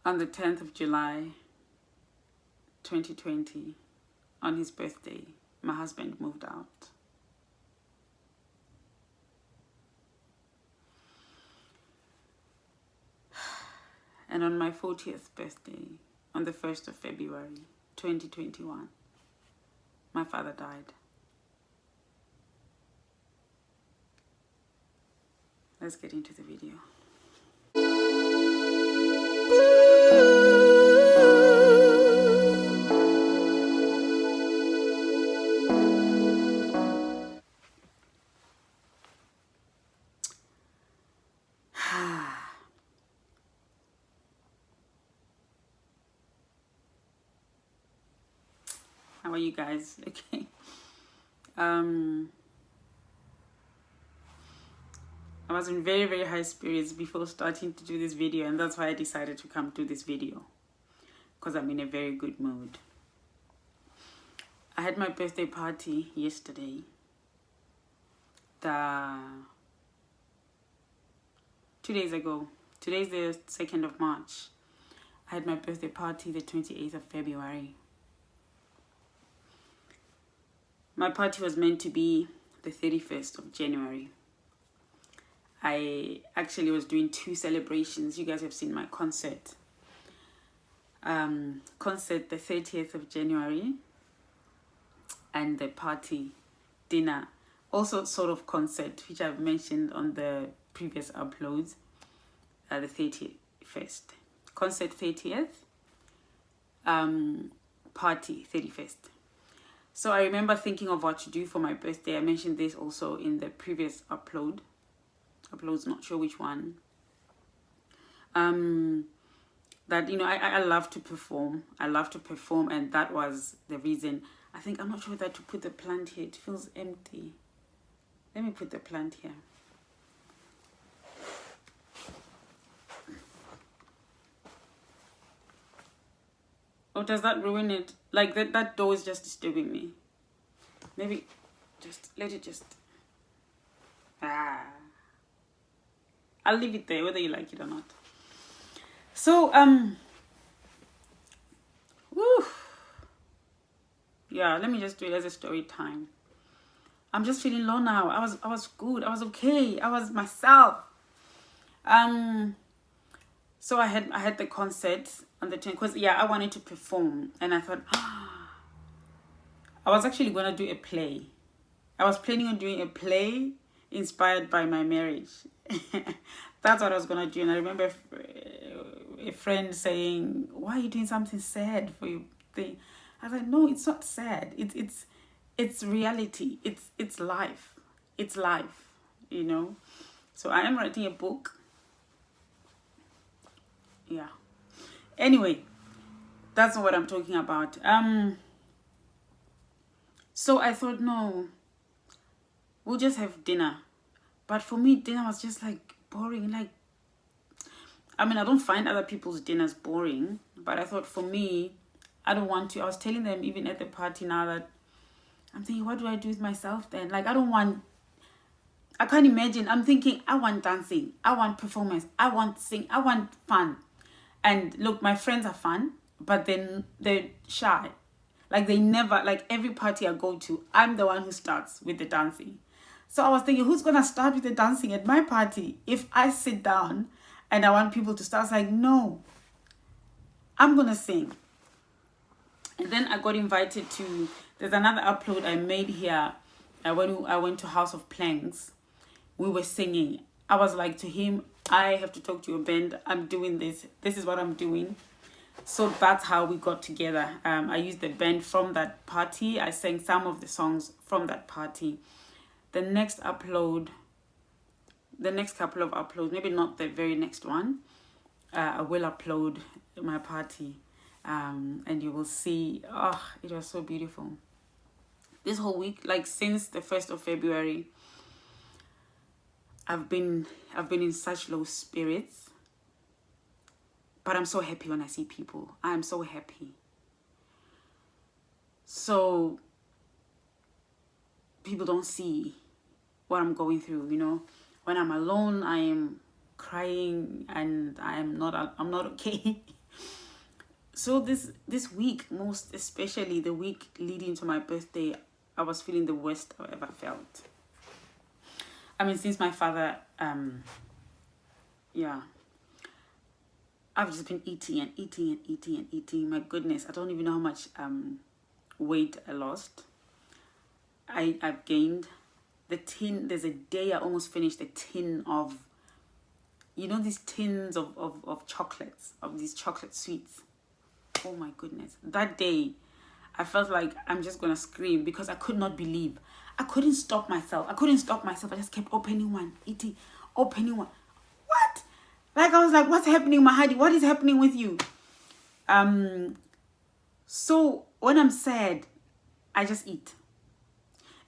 On the 10th of July 2020, on his birthday, my husband moved out. And on my 40th birthday, on the 1st of February 2021, my father died. Let's get into the video. How are you guys? Okay. I was in very, very high spirits before starting to do this video, and that's why I decided to come do this video, because I'm in a very good mood. I had my birthday party yesterday. 2 days ago. Today's the 2nd of March. I had my birthday party the 28th of February. My party was meant to be the 31st of January. I actually was doing 2 celebrations. You guys have seen my concert. Concert the 30th of January, and the party dinner, also sort of concert, which I've mentioned on the previous uploads, the 31st. Concert 30th, party 31st. So I remember thinking of what to do for my birthday. I mentioned this also in the previous uploads, not sure which one. That, you know, I love to perform. I love to perform, and that was the reason. I think, I'm not sure whether to put the plant here. It feels empty. Let me put the plant here. Or does that ruin it? Like that door is just disturbing me. Maybe just let it just... I'll leave it there, whether you like it or not. So, yeah, let me just do it as a story time. I'm just feeling low now. I was good. I was okay. I was myself. So I had the concert on the 10th, because I wanted to perform, and I thought I was actually gonna do a play. I was planning on doing a play inspired by my marriage. That's what I was gonna do. And I remember a friend saying, "Why are you doing something sad for your thing?" I was like, "No, it's not sad. It's reality. It's life. It's life, you know." So I am writing a book. Yeah. Anyway, that's not what I'm talking about. So I thought, no, we'll just have dinner. But for me, dinner was just like boring. Like, I mean, I don't find other people's dinners boring, but I thought for me, I don't want to. I was telling them even at the party now that I'm thinking, what do I do with myself then? Like, I can't imagine. I'm thinking, I want dancing. I want performance. I want sing. I want fun. And look, my friends are fun, but then they're shy. Like, they never, like every party I go to, I'm the one who starts with the dancing. So I was thinking, who's going to start with the dancing at my party? If I sit down and I want people to start, I was like, no, I'm going to sing. And then I got invited to, there's another upload I made here. I went to House of Planks. We were singing. I was like to him, I have to talk to your band. I'm doing this. This is what I'm doing. So that's how we got together. I used the band from that party. I sang some of the songs from that party. The next couple of uploads, maybe not the very next one, I will upload my party. And you will see, it was so beautiful. This whole week, like since the 1st of February, I've been in such low spirits, but I'm so happy when I see people. I'm so happy. So people don't see what I'm going through, you know. When I'm alone, I am crying and I'm not okay. So this week, most especially the week leading to my birthday, I was feeling the worst I've ever felt. I mean, since my father, yeah, I've just been eating and eating and eating and eating. My goodness, I don't even know how much weight I lost. I've gained. There's a day I almost finished a tin of, these tins of chocolates, of these chocolate sweets. Oh my goodness. That day, I felt like I'm just going to scream because I could not believe. I couldn't stop myself. I just kept opening one, eating, opening one. What? Like, I was like, what's happening, Mahali? What is happening with you? So when I'm sad, I just eat.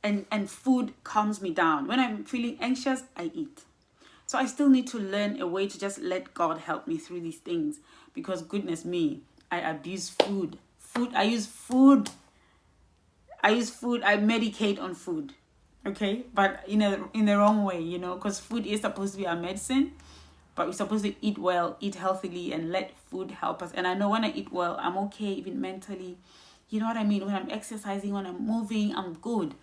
And food calms me down. When I'm feeling anxious, I eat. So I still need to learn a way to just let God help me through these things. Because goodness me, I abuse food. I use food. I medicate on food. Okay? But in the wrong way, because food is supposed to be our medicine. But we're supposed to eat well, eat healthily, and let food help us. And I know when I eat well, I'm okay, even mentally. You know what I mean? When I'm exercising, when I'm moving, I'm good.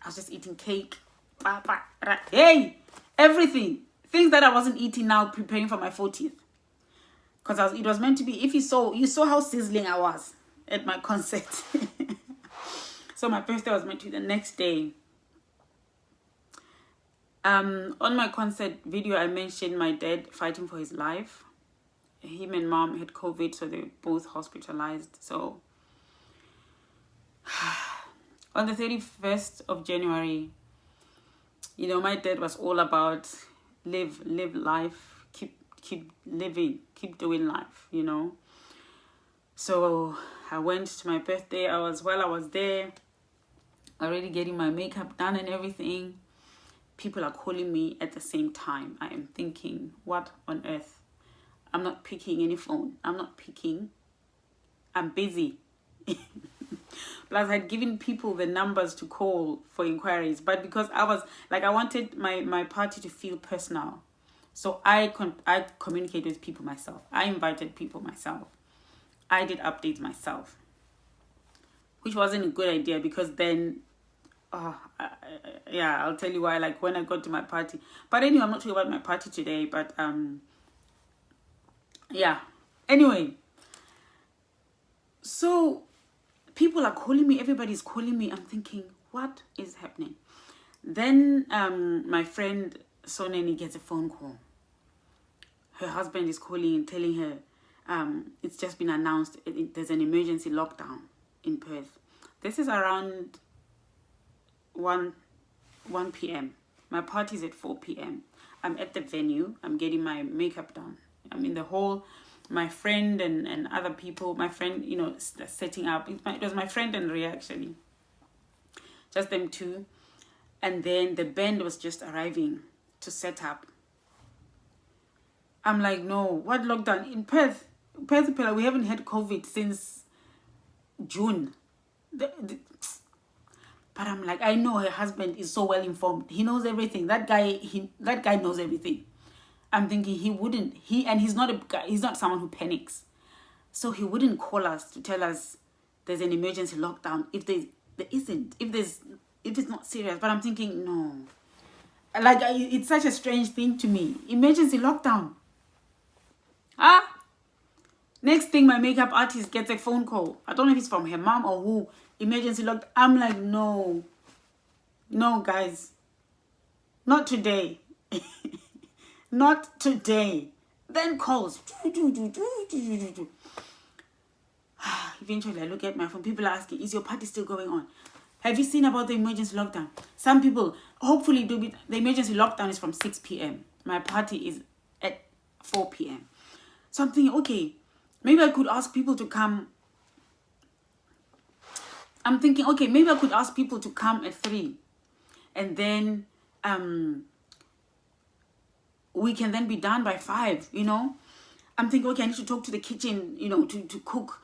I was just eating cake. Hey! Everything. Things that I wasn't eating now, preparing for my 40th. Because it was meant to be, you saw how sizzling I was at my concert. So my birthday was meant to be the next day. On my concert video, I mentioned my dad fighting for his life. Him and mom had COVID, so they were both hospitalized. So on the 31st of January, my dad was all about live life, keep living, keep doing life, So I went to my birthday. I was there, already getting my makeup done and everything. People are calling me at the same time. I am thinking, what on earth? I'm not picking any phone. I'm busy. Plus, I had given people the numbers to call for inquiries. But because I wanted my party to feel personal. So I communicate with people myself. I invited people myself. I did updates myself. Which wasn't a good idea because then... I'll tell you why, when I got to my party. But anyway, I'm not talking about my party today, but anyway, so people are calling me, everybody's calling me. I'm thinking, what is happening? Then my friend Soneni gets a phone call. Her husband is calling and telling her it's just been announced there's an emergency lockdown in Perth. This is around 1 p.m. My party's at 4 p.m. I'm at the venue. I'm getting my makeup done. I'm in the hall. My friend and other people. My friend, setting up. It was my friend and Ria, actually. Just them two. And then the band was just arriving to set up. I'm like, no, what lockdown? In Perth, we haven't had COVID since June. But I'm like, I know her husband is so well informed. He knows everything. That guy knows everything. I'm thinking he's not a guy. He's not someone who panics. So he wouldn't call us to tell us there's an emergency lockdown if there isn't. If it's not serious. But I'm thinking, no. It's such a strange thing to me. Emergency lockdown. Next thing, my makeup artist gets a phone call. I don't know if it's from her mom or who. Emergency lockdown. I'm like, no, guys, not today. Not today. Then calls. Eventually, I look at my phone. People are asking, is your party still going on? Have you seen about the emergency lockdown? Some people, hopefully, the emergency lockdown is from 6 p.m. My party is at 4 p.m. So I'm thinking, okay, maybe I could ask people to come. I'm thinking, okay, maybe I could ask people to come at 3. And then we can then be done by 5, I'm thinking, okay, I need to talk to the kitchen, to cook,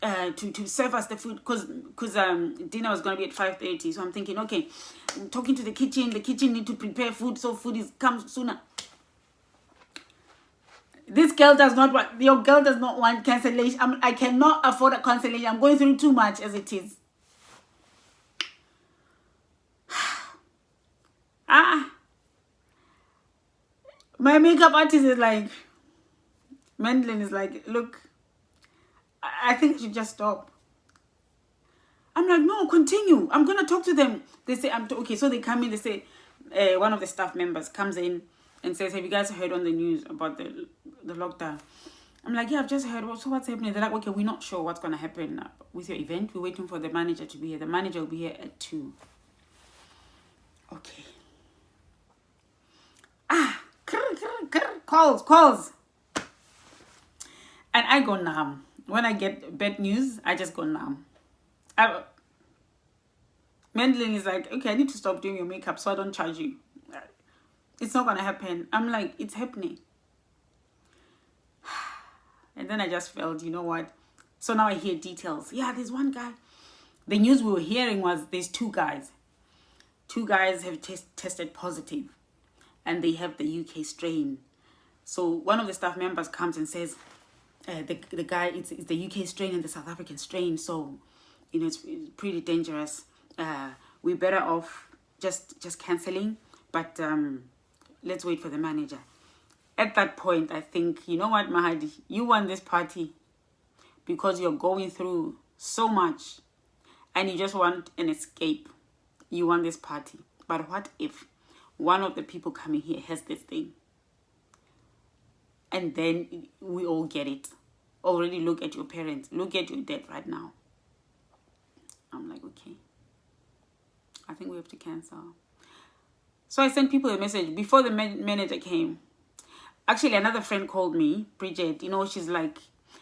to serve us the food. Because dinner was going to be at 5:30. So I'm thinking, okay, I'm talking to the kitchen. The kitchen need to prepare food so food comes sooner. This girl does not want, your girl does not want cancellation. I cannot afford a cancellation. I'm going through too much as it is. My makeup artist is like, Mandlin is like, look, I think I should just stop. I'm like, no, continue. I'm going to talk to them. They say, okay, so they come in, they say, one of the staff members comes in and says, have you guys heard on the news about the lockdown? I'm like, yeah, I've just heard. So what's happening? They're like, okay, we're not sure what's going to happen with your event. We're waiting for the manager to be here. The manager will be here at 2. Okay. Calls. And I go numb. When I get bad news, I just go numb. Mandlin is like, okay, I need to stop doing your makeup so I don't charge you. It's not going to happen. I'm like, it's happening. And then I just felt, you know what? So now I hear details. Yeah, there's one guy. The news we were hearing was there's 2 guys. 2 guys have tested positive. And they have the UK strain. So one of the staff members comes and says, the guy, it's the UK strain and the South African strain. So, you know, it's pretty dangerous. We're better off just cancelling. But let's wait for the manager. At that point, I think, you know what, Mahali, you won this party because you're going through so much and you just want an escape. You won this party. But what if one of the people coming here has this thing? And then we all get it. Already look at your parents. Look at your dad right now. I'm like, okay. I think we have to cancel. So I sent people a message before the manager came. Actually, another friend called me, Bridget. You know, she's like,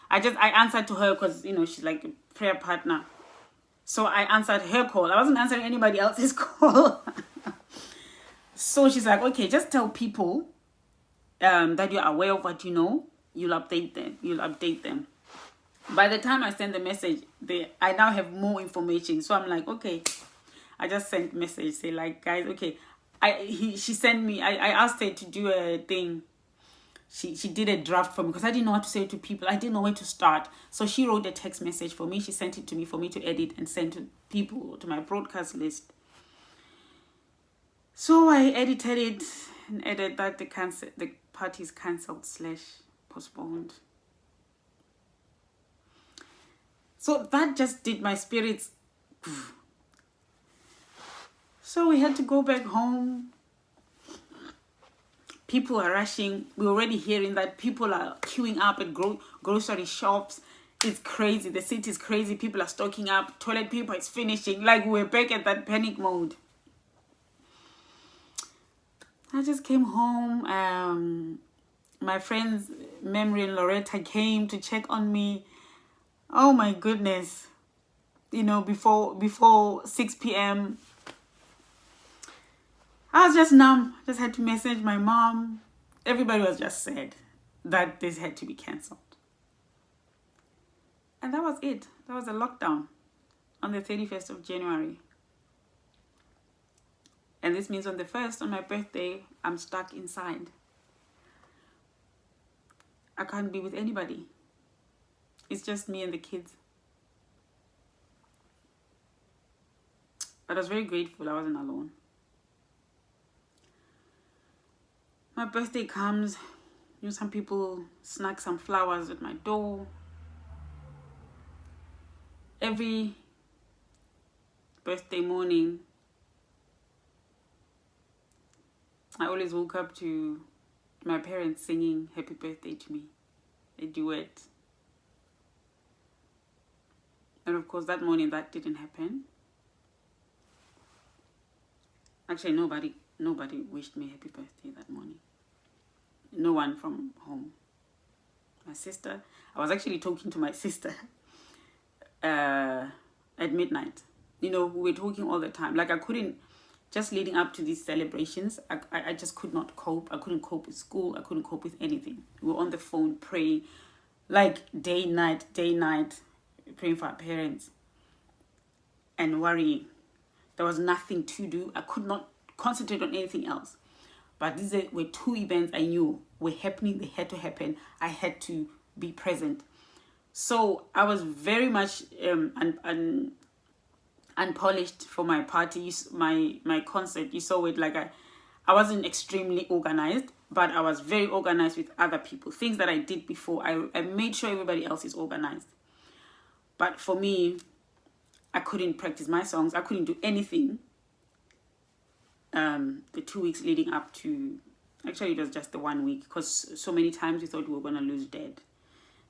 I answered to her because, you know, she's like a prayer partner. So I answered her call. I wasn't answering anybody else's call. So she's like, okay, just tell people that you're aware of what you know. You'll update them. By the time I send the message, I now have more information. So I'm like, okay. I just sent message, say like, guys, okay. She sent me, I asked her to do a thing. She did a draft for me because I didn't know what to say to people. I didn't know where to start. So she wrote a text message for me. She sent it to me for me to edit and send to people, to my broadcast list. So I edited it and added that the party is cancelled / postponed. So that just did my spirits. So we had to go back home. People are rushing. We're already hearing that people are queuing up at grocery shops. It's crazy. The city is crazy. People are stocking up. Toilet paper is finishing. Like we're back at that panic mode. I just came home. My friends, Memory and Loretta, came to check on me. Oh my goodness. You know, before 6 p.m., I was just numb. Just had to message my mom. Everybody was just sad that this had to be cancelled. And that was it. That was a lockdown on the 31st of January. And this means on the 1st, on my birthday, I'm stuck inside. I can't be with anybody. It's just me and the kids. But I was very grateful I wasn't alone. My birthday comes, you know, some people snag some flowers at my door. Every birthday morning, I always woke up to my parents singing happy birthday to me, a duet. And of course, that morning, that didn't happen. Actually, nobody wished me happy birthday that morning. No one from home. My sister, I was actually talking to my sister at midnight. You know, we were talking all the time. Like I couldn't, just leading up to these celebrations, I just could not cope. I couldn't cope with school. I couldn't cope with anything. We were on the phone praying, like day, night, praying for our parents and worrying. There was nothing to do. I could not concentrate on anything else. But these were two events I knew were happening. They had to happen. I had to be present. So I was very much unpolished for my party, my concert. You saw it, like I wasn't extremely organized, but I was very organized with other people. Things that I did before, I made sure everybody else is organized. But for me, I couldn't practice my songs. I couldn't do anything. The 2 weeks leading up to, actually it was just the 1 week, because so many times we thought we were going to lose Dad.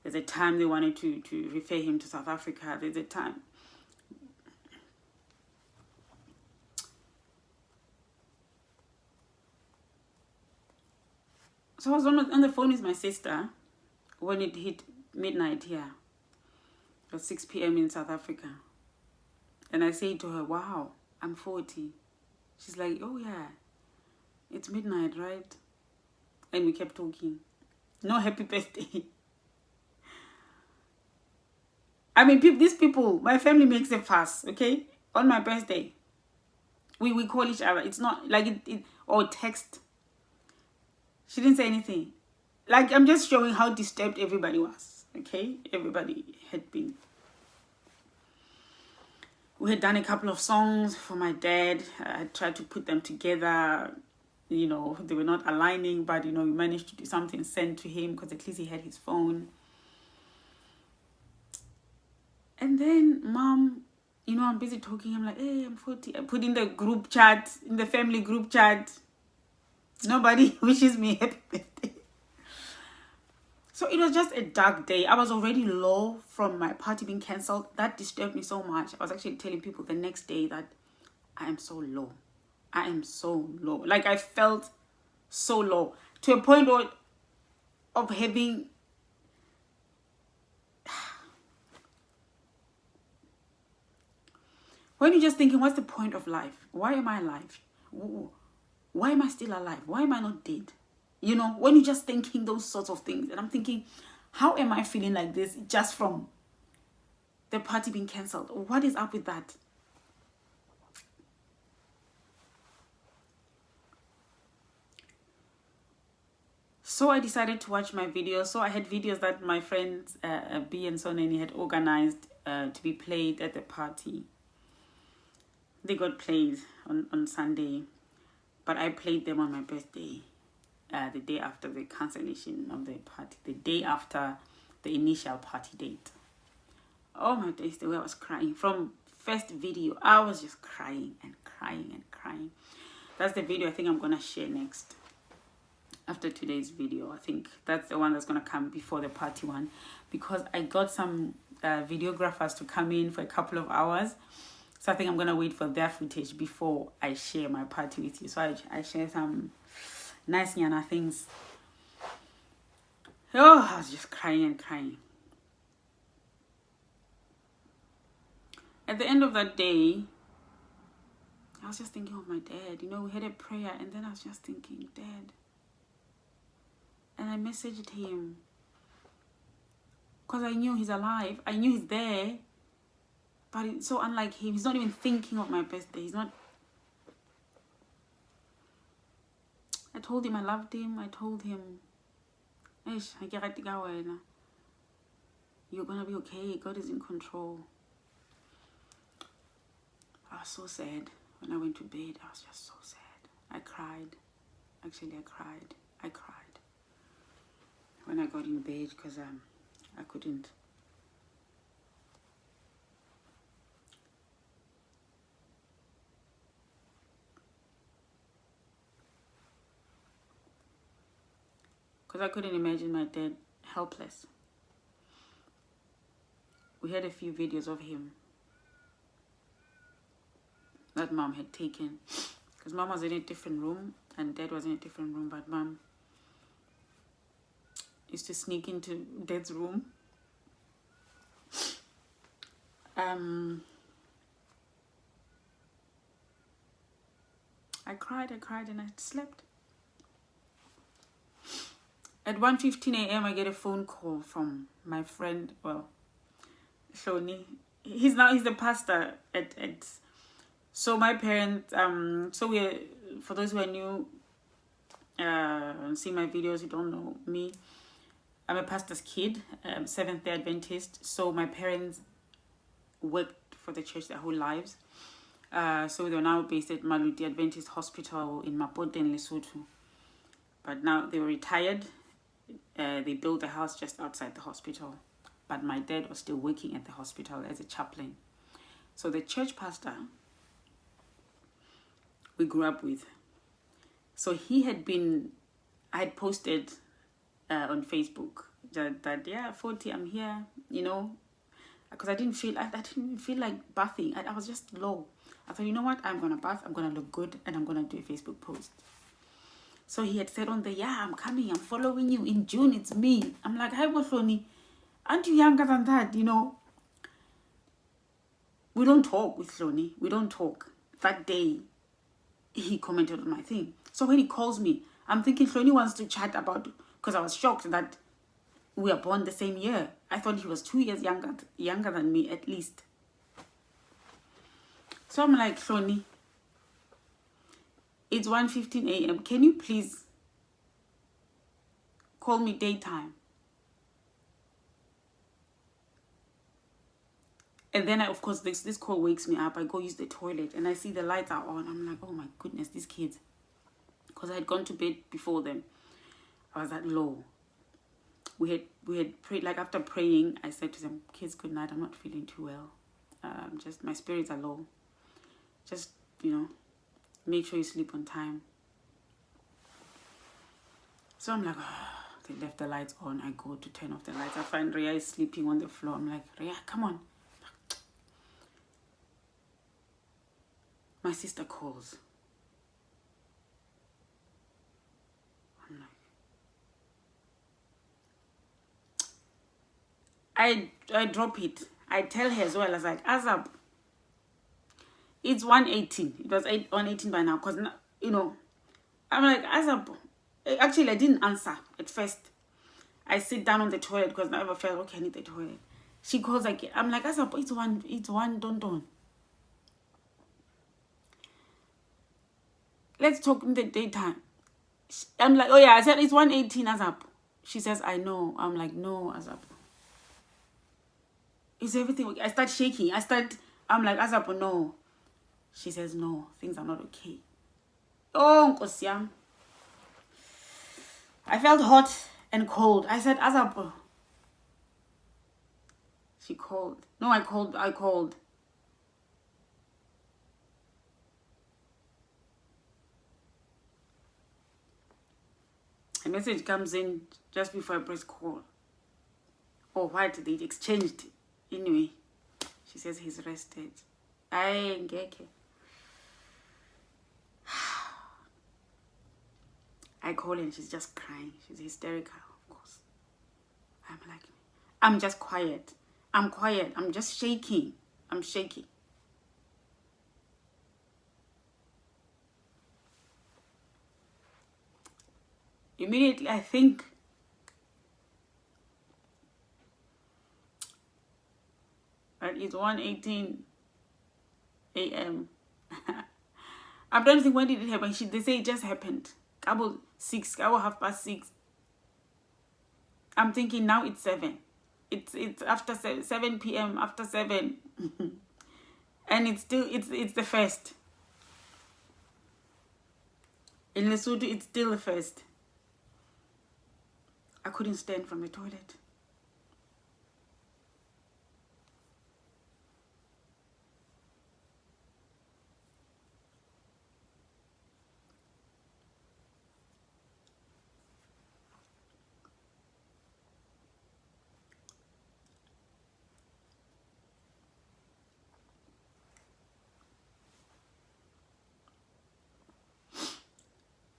There's a time they wanted to refer him to South Africa. There's a time. So I was on the phone with my sister when it hit midnight here. It was 6 p.m. in South Africa. And I said to her, wow, I'm 40. She's like, oh yeah, it's midnight, right? And we kept talking. No happy birthday. I mean, these people, my family makes a fuss, okay? On my birthday. We call each other. It's not like or text. She didn't say anything. Like, I'm just showing how disturbed everybody was, okay? Everybody had been. We had done a couple of songs for my dad. I tried to put them together. You know, they were not aligning, but, you know, we managed to do something, sent to him, because at least he had his phone. And then, Mom, you know, I'm busy talking. I'm like, hey, I'm 40. I put in the group chat, in the family group chat. Nobody wishes me happy birthday. So it was just a dark day. I was already low from my party being cancelled. That disturbed me so much. I was actually telling people the next day that I am so low. I am so low. Like, I felt so low. To a point of having... When you're just thinking, what's the point of life? Why am I alive? Why am I still alive? Why am I not dead? You know, when you're just thinking those sorts of things. And I'm thinking, how am I feeling like this just from the party being cancelled? What is up with that? So I decided to watch my videos. So I had videos that my friends, B and Soneni, had organized to be played at the party. They got played on Sunday. But I played them on my birthday. The day after the cancellation of the party. The day after the initial party date. Oh my days, the way I was crying. From first video, I was just crying and crying and crying. That's the video I think I'm going to share next. After today's video. I think that's the one that's going to come before the party one. Because I got some videographers to come in for a couple of hours. So I think I'm going to wait for their footage before I share my party with you. So I share some nice Nyana things. Oh, I was just crying and crying. At the end of that day, I was just thinking of my dad. You know, we had a prayer and then I was just thinking, Dad. And I messaged him. Because I knew he's alive. I knew he's there. But it's so unlike him. He's not even thinking of my birthday. He's not... I told him I loved him. I told him, you're going to be okay. God is in control. I was so sad. When I went to bed, I was just so sad. I cried. Actually, I cried. I cried. When I got in bed, because I couldn't... Because I couldn't imagine my dad helpless. We had a few videos of him that Mom had taken. Because Mom was in a different room and Dad was in a different room. But Mom used to sneak into Dad's room. I cried and I slept. At 1:15 a.m. I get a phone call from my friend, well, Shoni. He's the pastor at so my parents, so we're, for those who are new, see my videos, you don't know me. I'm a pastor's kid, Seventh-day Adventist. So my parents worked for the church their whole lives. So they're now based at Mahali Adventist Hospital in Maputo, Lesotho. But now they were retired. They built a house just outside the hospital. But my dad was still working at the hospital as a chaplain. So the church pastor we grew up with. So he had been, I had posted on Facebook that yeah, 40, I'm here, you know, because I didn't feel like bathing. I was just low. I thought, you know what, I'm gonna bath, I'm gonna look good, and I'm gonna do a Facebook post. So he had said on the, yeah, I'm coming, I'm following you in June, it's me. I'm like, hi Bohloni, aren't you younger than that? You know, we don't talk with Hloni, we don't talk. That day he commented on my thing. So when he calls me, I'm thinking Hloni wants to chat about, because I was shocked that we are born the same year. I thought he was 2 years younger than me at least. So I'm like, Hloni, it's 1:15 a.m. Can you please call me daytime? And then, of course, this call wakes me up. I go use the toilet and I see the lights are on. I'm like, oh my goodness, these kids. Because I had gone to bed before them. I was that low. We had prayed, like after praying, I said to them, kids, good night. I'm not feeling too well. Just my spirits are low. Just, you know, make sure you sleep on time. So I'm like, oh, they left the lights on. I go to turn off the lights. I find Rhea is sleeping on the floor. I'm like, Rhea, come on. My sister calls. I'm like, I drop it. I tell her as well. I was like, Azab, it's 1:18. It was 1:18 by now. Because, you know, I'm like, Azab. Actually, I didn't answer at first. I sit down on the toilet because I never felt, okay, I need the toilet. She calls again. I'm like, Azab, it's one, don't. Let's talk in the daytime. I'm like, oh yeah, I said it's 1:18, Azab. She says, I know. I'm like, no, Azab. Is everything okay? I start shaking. I'm like, Azab, no. She says, no, things are not okay. Oh, Nkosiam. I felt hot and cold. I said, Azab. She called. No, I called. A message comes in just before I press call. Oh, what? They exchanged. Anyway, she says he's rested. I call and she's just crying. She's hysterical, of course. I'm like, I'm just quiet. I'm quiet. I'm just shaking. I'm shaking. Immediately, I think that it's 1:18 a.m. I'm trying to think, when did it happen? They say it just happened. About 6, about 6:30. I'm thinking now it's 7. It's after 7 p.m. after 7. And it's still it's the first. In Lesotho, it's still the first. I couldn't stand from the toilet.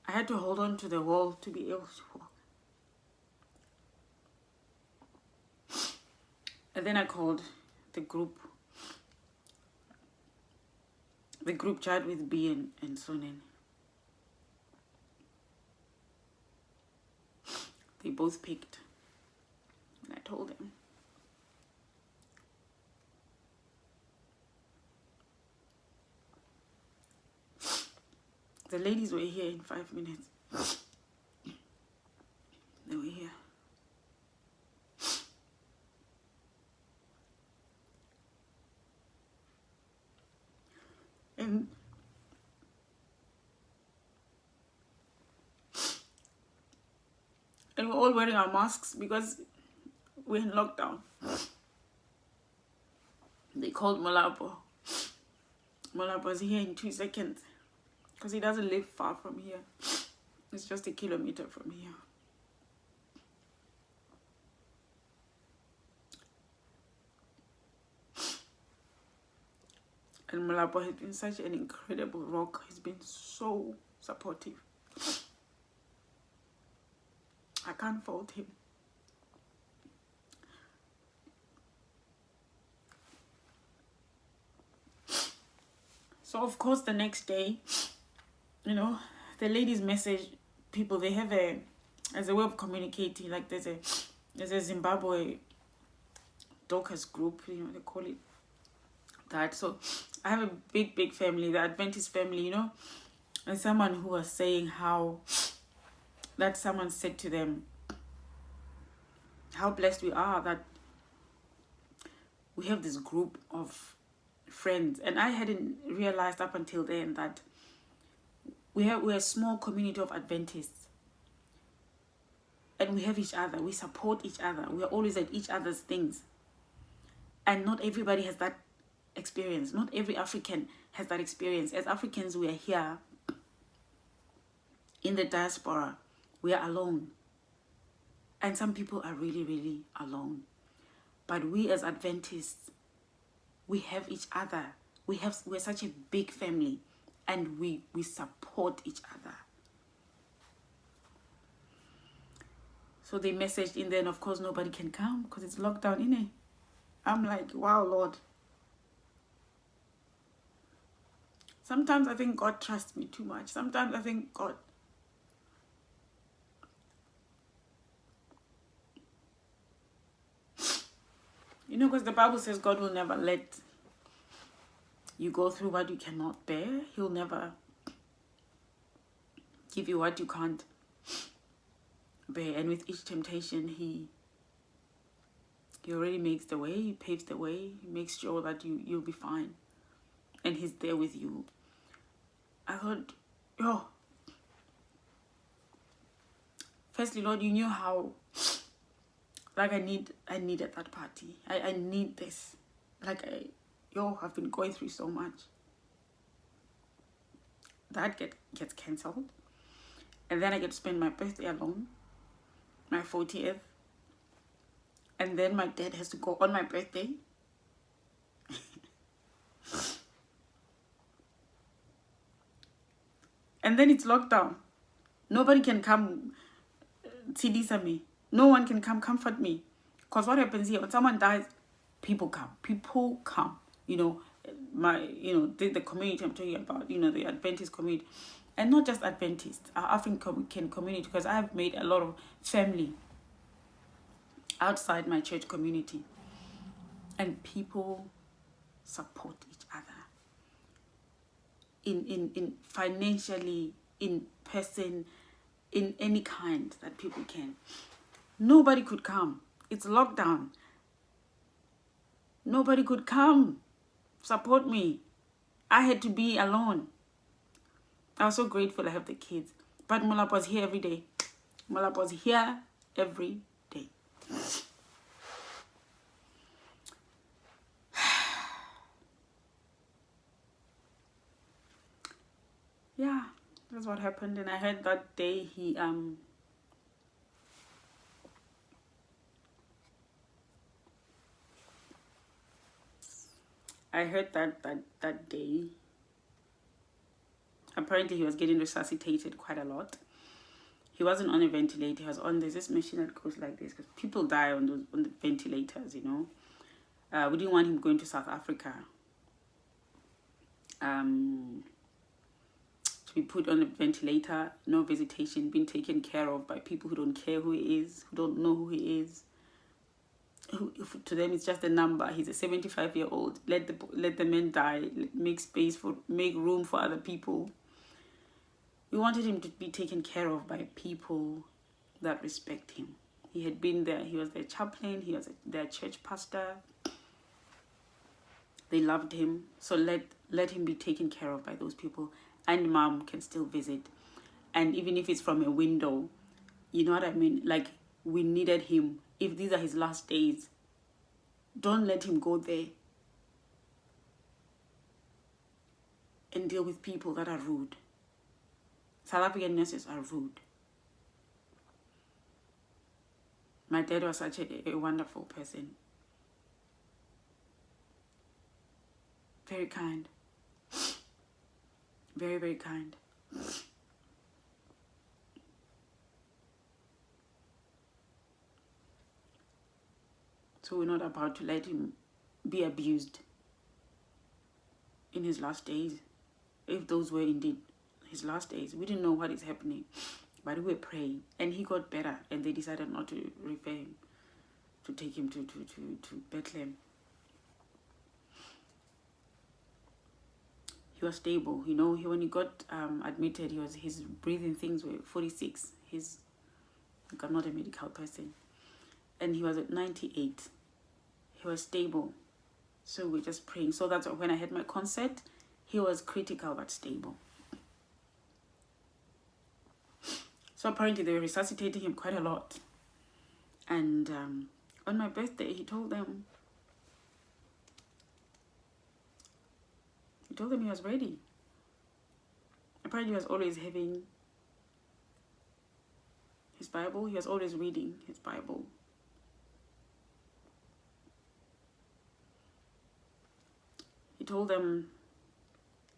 I had to hold on to the wall to be able to walk. And then I called the group chat with B and Sonen. They both picked. And I told them. The ladies were here in 5 minutes. And we're all wearing our masks because we're in lockdown. They called Molapo. Molapo's here in 2 seconds because he doesn't live far from here. It's just a kilometer from here. And Molapo has been such an incredible rock. He's been so supportive. I can't fault him. So of course the next day, you know, the ladies message people. They have as a way of communicating. Like there's a Zimbabwe Dorcas group, you know, they call it that. So I have a big family, the Adventist family, you know. And someone who was saying how that someone said to them how blessed we are that we have this group of friends. And I hadn't realized up until then that we're a small community of Adventists, and we have each other, we support each other, we're always at each other's things. And not everybody has that experience. Not every African has that experience. As Africans, we are here in the diaspora, we are alone, and some people are really alone. But we as Adventists, we have each other. We're such a big family, and we support each other. So they messaged in there, and of course nobody can come because it's lockdown, innit? I'm like, wow, Lord. Sometimes I think God trusts me too much. Sometimes I think God, you know, because the Bible says God will never let you go through what you cannot bear. He'll never give you what you can't bear. And with each temptation, he already makes the way. He paves the way. He makes sure that you'll be fine. And he's there with you. I thought, oh, firstly, Lord, you knew how, like I needed that party. I need this. Like, I've been going through so much. That gets cancelled. And then I get to spend my birthday alone, my 40th. And then my dad has to go on my birthday. And then it's lockdown. Nobody can come tidisa me. No one can come comfort me. Because what happens here, when someone dies, people come. People come. You know, the community I'm talking about, you know, the Adventist community. And not just Adventists, our African community, because I have made a lot of family outside my church community. And people support each other. In financially, in person, in any kind that people can. Nobody could come. It's lockdown. Nobody could come support me. I had to be alone. I was so grateful I have the kids. But Mulap was here every day. Mulap was here every day. Yeah, that's what happened. And I heard that day I heard that day, apparently he was getting resuscitated quite a lot. He wasn't on a ventilator. He was on, there's this machine that goes like this, because people die on the ventilators, you know. We didn't want him going to South Africa to be put on a ventilator, no visitation, being taken care of by people who don't care who he is, who don't know who he is. To them it's just a number. He's a 75-year-old. Let the man die. Make room for other people. We wanted him to be taken care of by people that respect him. He had been there. He was their chaplain. He was their church pastor. They loved him. So let let him be taken care of by those people, and mom can still visit. And even if it's from a window, you know what I mean? Like, we needed him. If these are his last days, don't let him go there and deal with people that are rude. South African nurses are rude. My dad was such a wonderful person. Very kind. Very, very kind. So we're not about to let him be abused in his last days. If those were indeed his last days. We didn't know what is happening. But we were praying. And he got better. And they decided not to refer him. To take him to Bethlehem. He was stable. You know, when he got admitted, his breathing things were 46. I'm not a medical person. And he was at 98. He was stable. So we're just praying. So that's when I had my concert. He was critical but stable. So apparently they were resuscitating him quite a lot. And on my birthday, he told them he was ready. Apparently he was always having his Bible. He was always reading his Bible. He told them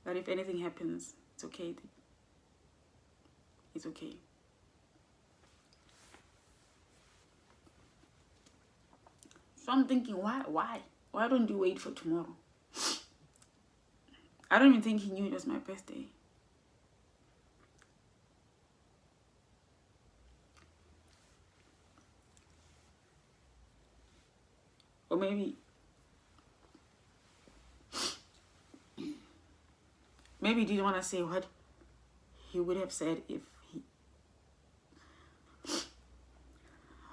that if anything happens, it's okay. It's okay. So I'm thinking, why? Why don't you wait for tomorrow? I don't even think he knew it was my birthday. Or maybe he didn't want to say what he would have said if he...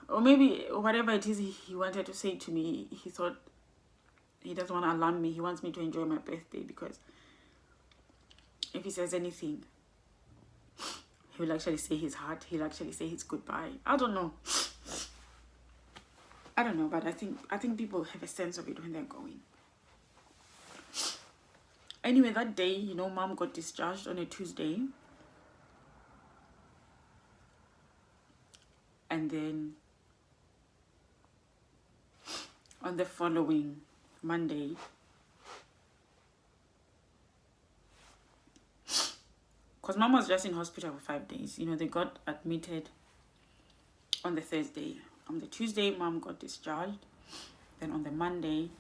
Or maybe whatever it is he wanted to say to me, he thought he doesn't want to alarm me. He wants me to enjoy my birthday, because if he says anything, he will actually say his heart. He'll actually say his goodbye. I don't know. But I think people have a sense of it when they're going. Anyway, that day, you know, mom got discharged on a Tuesday. And then on the following Monday, because mom was just in hospital for 5 days. You know, they got admitted on the Thursday. On the Tuesday, mom got discharged. Then on the Monday,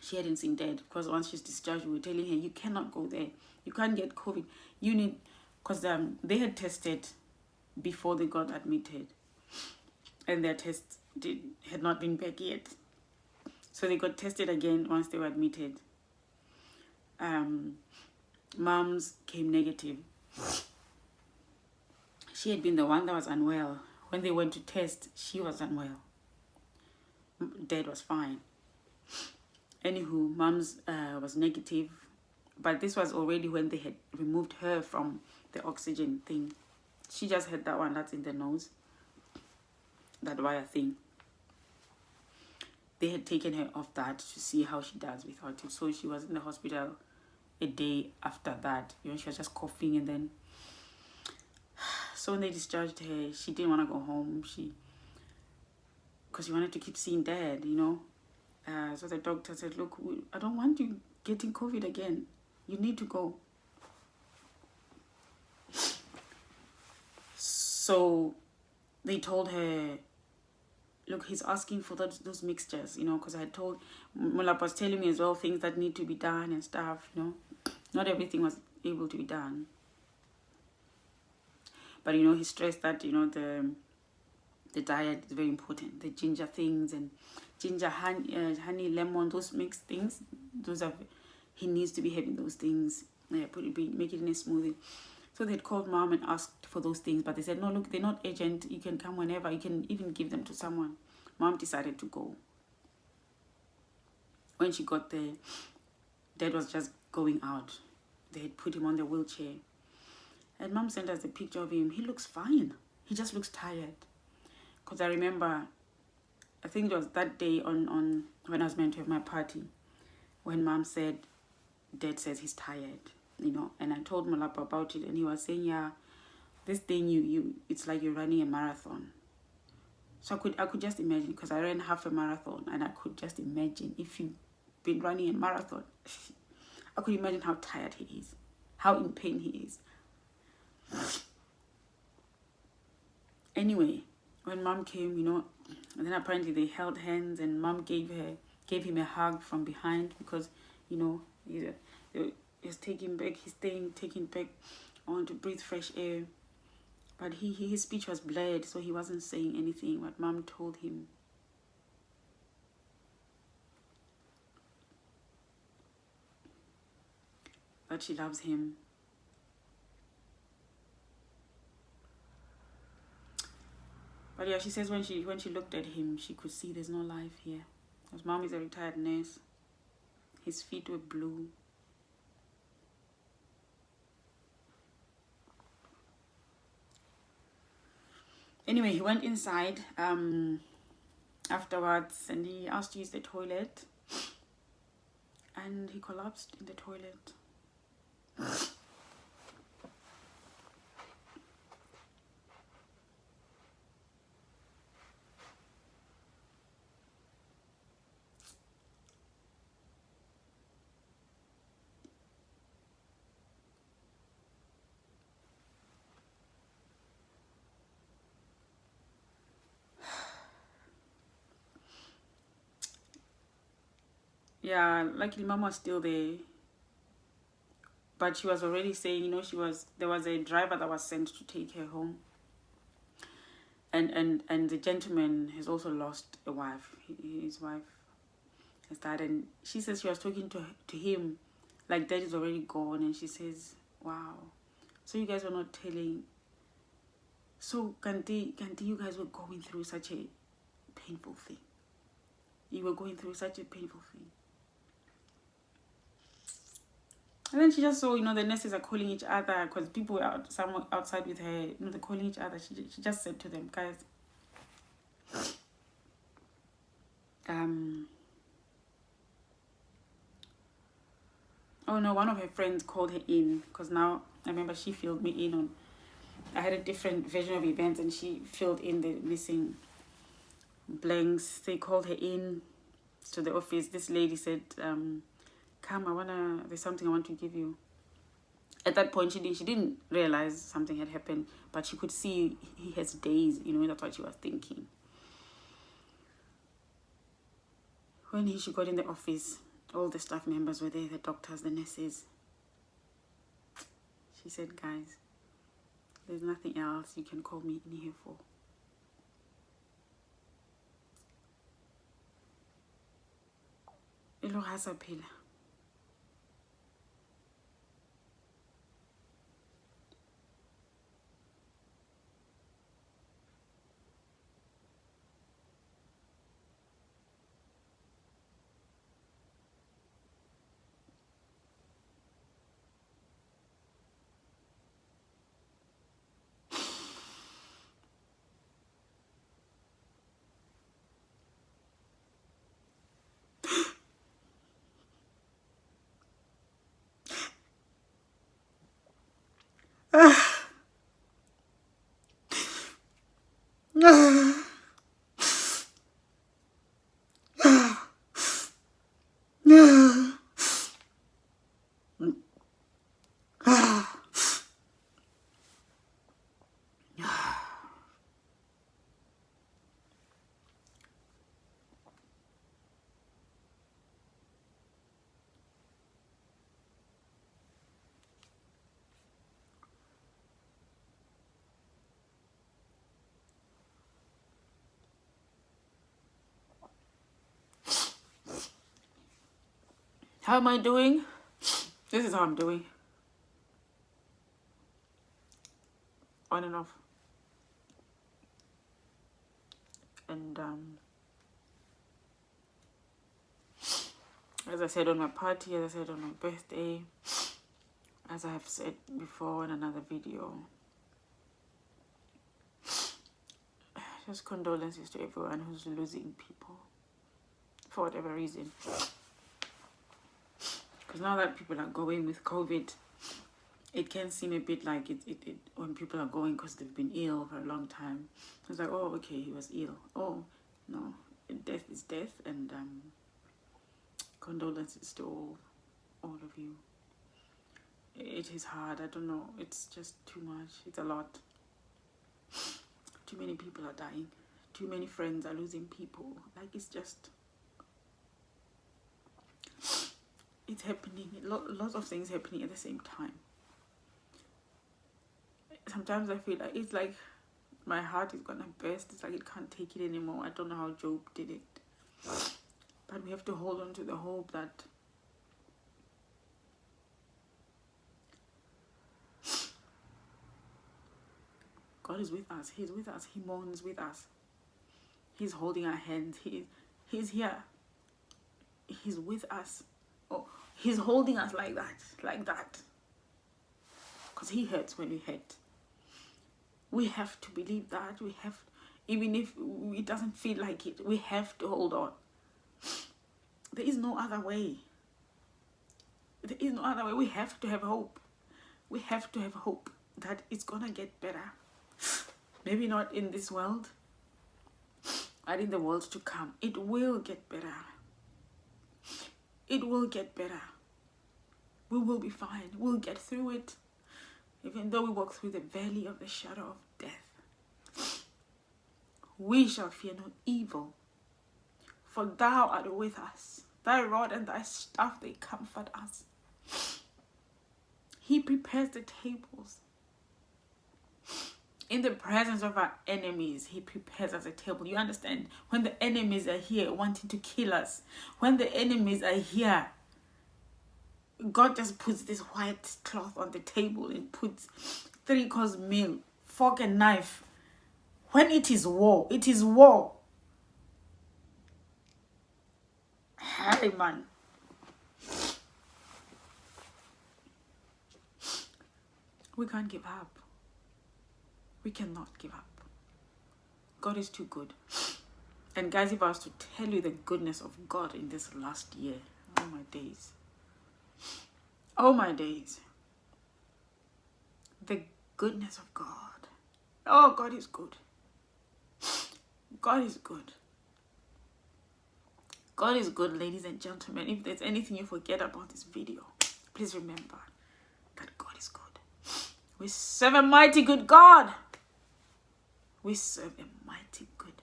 she hadn't seen dad, because once she's discharged, we were telling her, you cannot go there. You can't get COVID. You need, because they had tested before they got admitted, and their test had not been back yet. So they got tested again once they were admitted. Mom's came negative. She had been the one that was unwell. When they went to test, she was unwell. Dad was fine. Anywho, mom's was negative, but this was already when they had removed her from the oxygen thing. She just had that one that's in the nose, that wire thing. They had taken her off that to see how she does without it. So she was in the hospital a day after that. You know, she was just coughing, and then so when they discharged her, she didn't want to go home. Because she wanted to keep seeing dad, you know. So the doctor said, look, I don't want you getting COVID again. You need to go. So they told her, look, he's asking for those mixtures, you know, because I had told, Mulap was telling me as well things that need to be done and stuff, you know. Not everything was able to be done. But, you know, he stressed that, you know, the diet is very important. The ginger things and ginger, honey, lemon, those mixed things, those are, he needs to be having those things. Make it in a smoothie. So they'd called mom and asked for those things, but they said, no, look, they're not urgent. You can come whenever. You can even give them to someone. Mom decided to go. When she got there, Dad was just going out. They had put him on the wheelchair. And Mom sent us a picture of him. He looks fine. He just looks tired. Because I remember, I think it was that day on when I was meant to have my party, when Mom said, Dad says he's tired, you know. And I told Malapa about it, and he was saying, yeah, this thing it's like you're running a marathon. So I could just imagine, because I ran half a marathon, and I could just imagine if you've been running a marathon. I could imagine how tired he is, how in pain he is. Anyway, when Mom came, you know, and then apparently they held hands, and Mom gave him a hug from behind, because, you know, he's taking back, taking back. I want to breathe fresh air. But his speech was blurred, so he wasn't saying anything. What Mom told him. That she loves him. But yeah, she says when she looked at him, she could see there's no life here. Because Mom is a retired nurse. His feet were blue. Anyway, he went inside afterwards, and he asked to use the toilet. And he collapsed in the toilet. Yeah, luckily Mom was still there. But she was already saying, you know, there was a driver that was sent to take her home. And the gentleman has also lost a wife. His wife has died. And she says she was talking to him like Dad is already gone. And she says, wow. So you guys were not telling. So Kanti, you guys were going through such a painful thing. You were going through such a painful thing. And then she just saw, you know, the nurses are calling each other, because people were somewhere outside with her, you know, they're calling each other. She just said to them, guys, oh no, one of her friends called her in, because now I remember she filled me in on, I had a different version of events, and she filled in the missing blanks. They called her in to the office. This lady said, come, there's something I want to give you. At that point, she didn't realize something had happened, but she could see he has days, you know, that's what she was thinking. When she got in the office, all the staff members were there, the doctors, the nurses. She said, guys, there's nothing else you can call me in here for. Elo ha sa phela. How am I doing? This is how I'm doing. On and off. And As I said on my party, as I said on my birthday, as I have said before in another video, just condolences to everyone who's losing people for whatever reason. Because now that people are going with COVID, it can seem a bit like it when people are going because they've been ill for a long time. It's like, oh, okay, he was ill. Oh, no, death is death, and condolences to all of you. It is hard. I don't know. It's just too much. It's a lot. Too many people are dying. Too many friends are losing people. Like, it's just... it's happening. Lots of things happening at the same time. Sometimes I feel like it's like my heart is gonna burst. It's like it can't take it anymore. I don't know how Job did it. But we have to hold on to the hope that God is with us. He's with us. He mourns with us. He's holding our hands. He's here. He's with us. Oh, he's holding us like that. Like that. Because he hurts when we hurt. We have to believe that. We have, even if it doesn't feel like it, we have to hold on. There is no other way. There is no other way. We have to have hope. We have to have hope that it's gonna get better. Maybe not in this world, but in the world to come. It will get better. It will get better. We will be fine. We'll get through it. Even though we walk through the valley of the shadow of death, we shall fear no evil. For thou art with us. Thy rod and thy staff, they comfort us. He prepares the tables. In the presence of our enemies, he prepares us a table. You understand? When the enemies are here wanting to kill us, when the enemies are here, God just puts this white cloth on the table and puts 3-course meal, fork and knife. When it is war, it is war. Hey, man. We can't give up. We cannot give up. God is too good. And guys, if I was to tell you the goodness of God in this last year, oh my days. Oh my days. The goodness of God. Oh, God is good. God is good. God is good, ladies and gentlemen. If there's anything you forget about this video, please remember that God is good. We serve a mighty good God. We serve a mighty good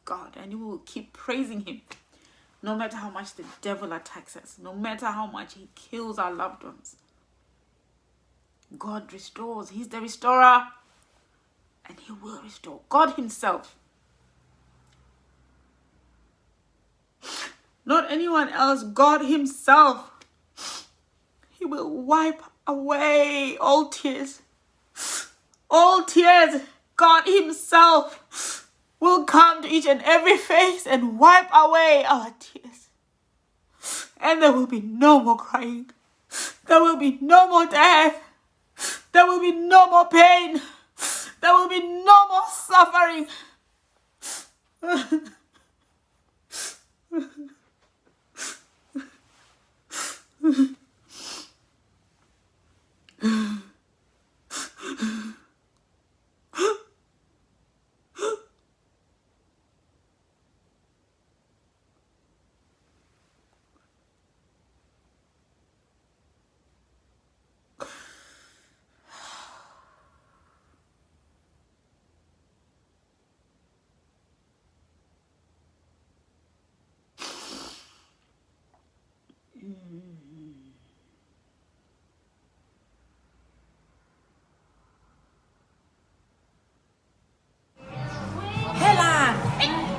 God, and we will keep praising him no matter how much the devil attacks us, no matter how much he kills our loved ones. God restores. He's the restorer, and he will restore. God himself. Not anyone else, God himself. He will wipe away all tears. All tears. God himself will come to each and every face and wipe away our tears. And there will be no more crying. There will be no more death. There will be no more pain. There will be no more suffering.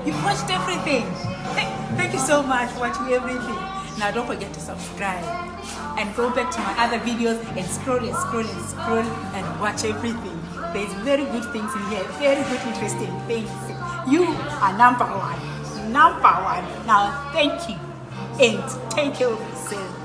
You watched everything. Thank you so much for watching everything. Now don't forget to subscribe and go back to my other videos and scroll and scroll and scroll and watch everything. There's very good things in here, very good interesting things. You are number one. Number one. Now thank you. and take care of yourself.